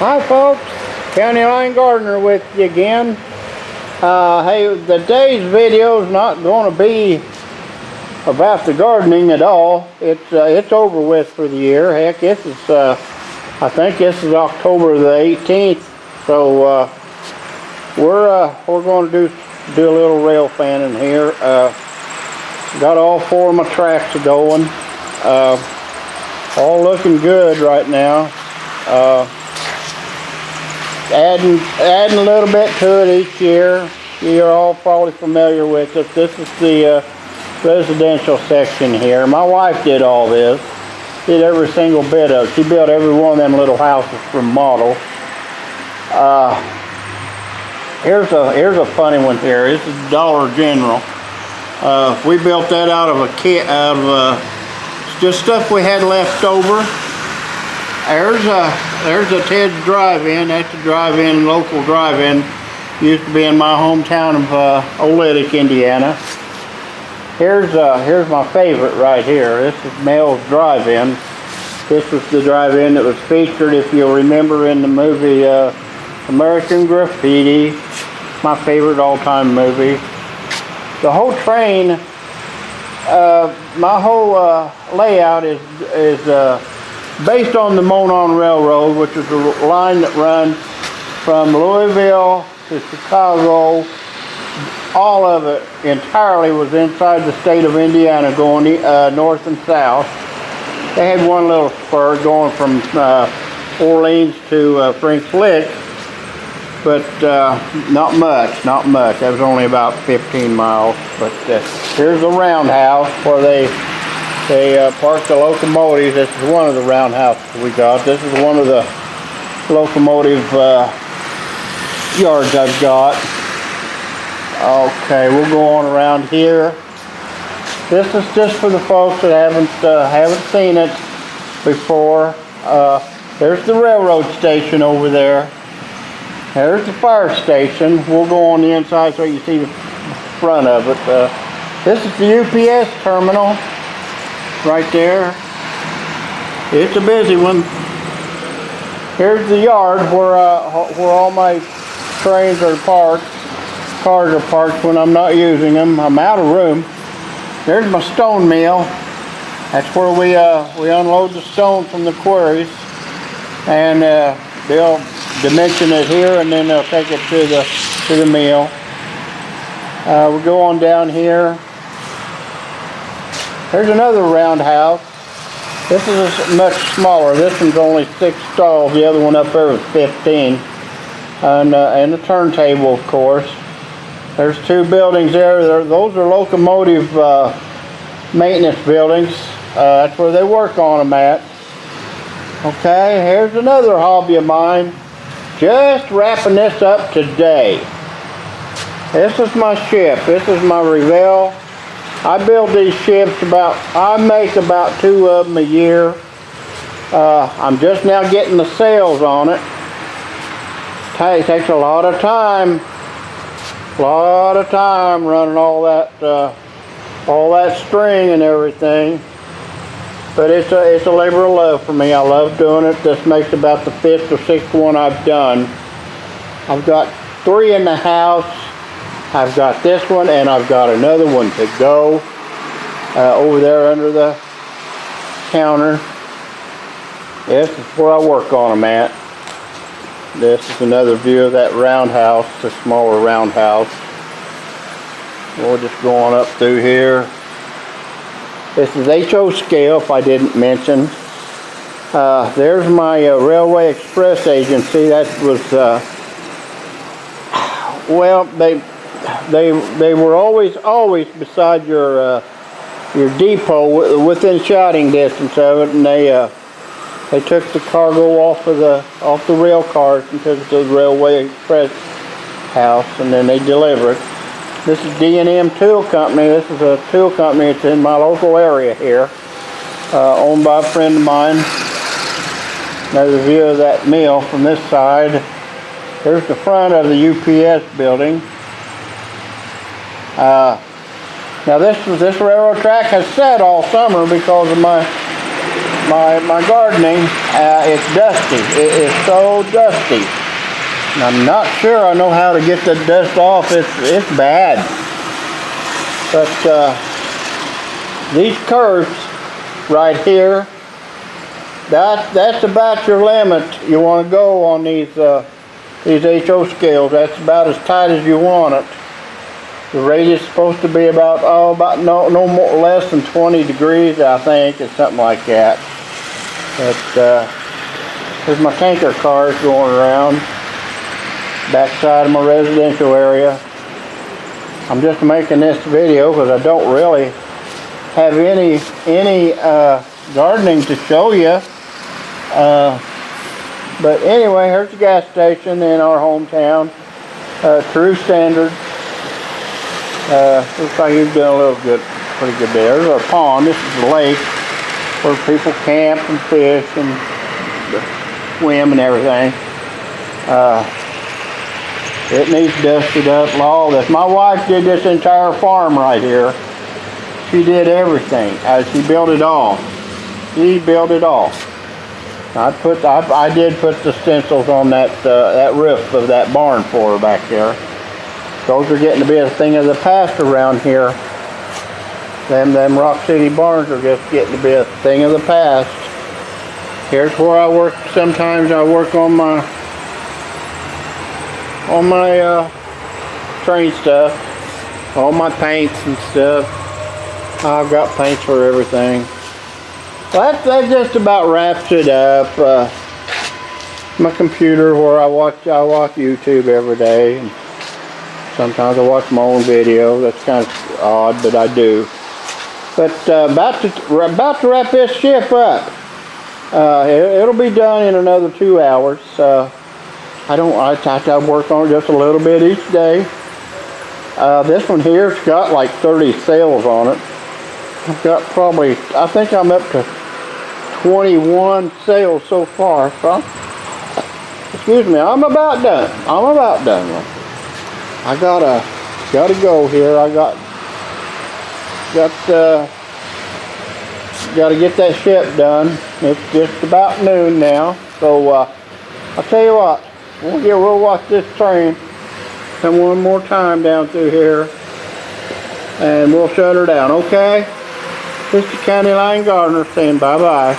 Hi folks, County Line Gardener with you again. Hey, today's video is not going to be about the gardening at all. It's over with for the year. Heck, this is I think this is October the 18th. So we're going to do a little rail fanning here. Got all four of my tracks going. All looking good right now. Adding a little bit to it each year. You're all probably familiar with it. This is the residential section here. My wife did all this. Did every single bit of it. She built every one of them little houses from model. Here's a funny one here. This is Dollar General. We built that out of a kit, out of just stuff we had left over. There's a Ted's Drive-In. That's a drive-in, local drive-in. Used to be in my hometown of Olytic, Indiana. Here's my favorite right here. This is Mel's Drive-In. This was the drive-in that was featured, if you'll remember, in the movie American Graffiti. My favorite all-time movie. The whole train, my whole layout is based on the Monon Railroad, which is a line that runs from Louisville to Chicago. All of it entirely was inside the state of Indiana, going north and south. They had one little spur going from Orleans to French Lick, but not much. That was only about 15 miles. But here's the roundhouse where they park the locomotives. This is one of the roundhouses we got. This is one of the locomotive yards I've got. Okay, we'll go on around here. This is just for the folks that haven't seen it before. There's the railroad station over there. There's the fire station. We'll go on the inside so you see the front of it. This is the UPS terminal right there. It's a busy one. Here's the yard where all my trains are parked. Cars are parked when I'm not using them. I'm out of room. There's my stone mill. That's where we unload the stone from the quarries, and they'll dimension it here, and then they'll take it to the mill. We'll go on down here. There's another roundhouse. This is much smaller. This one's only 6 stalls. The other one up there was 15. And the turntable, of course. There's 2 buildings there. Those are locomotive maintenance buildings. That's where they work on them at. Okay, here's another hobby of mine. Just wrapping this up today. This is my ship. This is my Revell. I build these ships I make about 2 of them a year. I'm just now getting the sails on it. It takes a lot of time. Running all that string and everything. But it's a labor of love for me. I love doing it. This makes about the 5th or 6th one I've done. I've got 3 in the house. I've got this one, and I've got another one to go over there under the counter. This is where I work on them at. This is another view of that roundhouse, the smaller roundhouse. We're just going up through here. This is HO scale, if I didn't mention. There's my Railway Express agency. That was, well, they were always beside your depot, within shouting distance of it, and they took the cargo off the rail cars and took it to the Railway Express house, and then they deliver it. This is D&M Tool Company. This is a tool company that's in my local area here, owned by a friend of mine. Another view of that mill from this side. There's the front of the UPS building. Now this railroad track has sat all summer because of my my gardening, it's dusty. It is so dusty. And I'm not sure I know how to get the dust off. It's bad. But these curves right here, that's about your limit. You want to go on these HO scales. That's about as tight as you want it. The radius is supposed to be about no more less than 20 degrees, I think. It's something like that. But there's my tanker cars going around backside of my residential area. I'm just making this video because I don't really have any gardening to show you. But anyway, here's the gas station in our hometown. True Standard. Looks like he's doing pretty good there. There's our pond. This is the lake where people camp and fish and swim and everything. It needs dusted up and all this. My wife did this entire farm right here. She did everything. She built it all. She built it all. I did put the stencils on that roof of that barn for her back there. Those are getting to be a thing of the past around here. Them Rock City barns are just getting to be a thing of the past. Here's where I work. Sometimes I work on my train stuff, all my paints and stuff. I've got paints for everything. Well, that just about wraps it up. My computer where I watch YouTube every day. And sometimes I watch my own video. That's kind of odd, but I do. But about to wrap this ship up. It'll be done in another 2 hours. I work on it just a little bit each day. This one here's got like 30 sails on it. I've got probably, I think I'm up to 21 sails so far. So, excuse me, I'm about done. I gotta go here. Gotta get that ship done. It's just about noon now. So I'll tell you what, we'll watch this train come one more time down through here and we'll shut her down, okay? This is County Line Gardener saying bye-bye.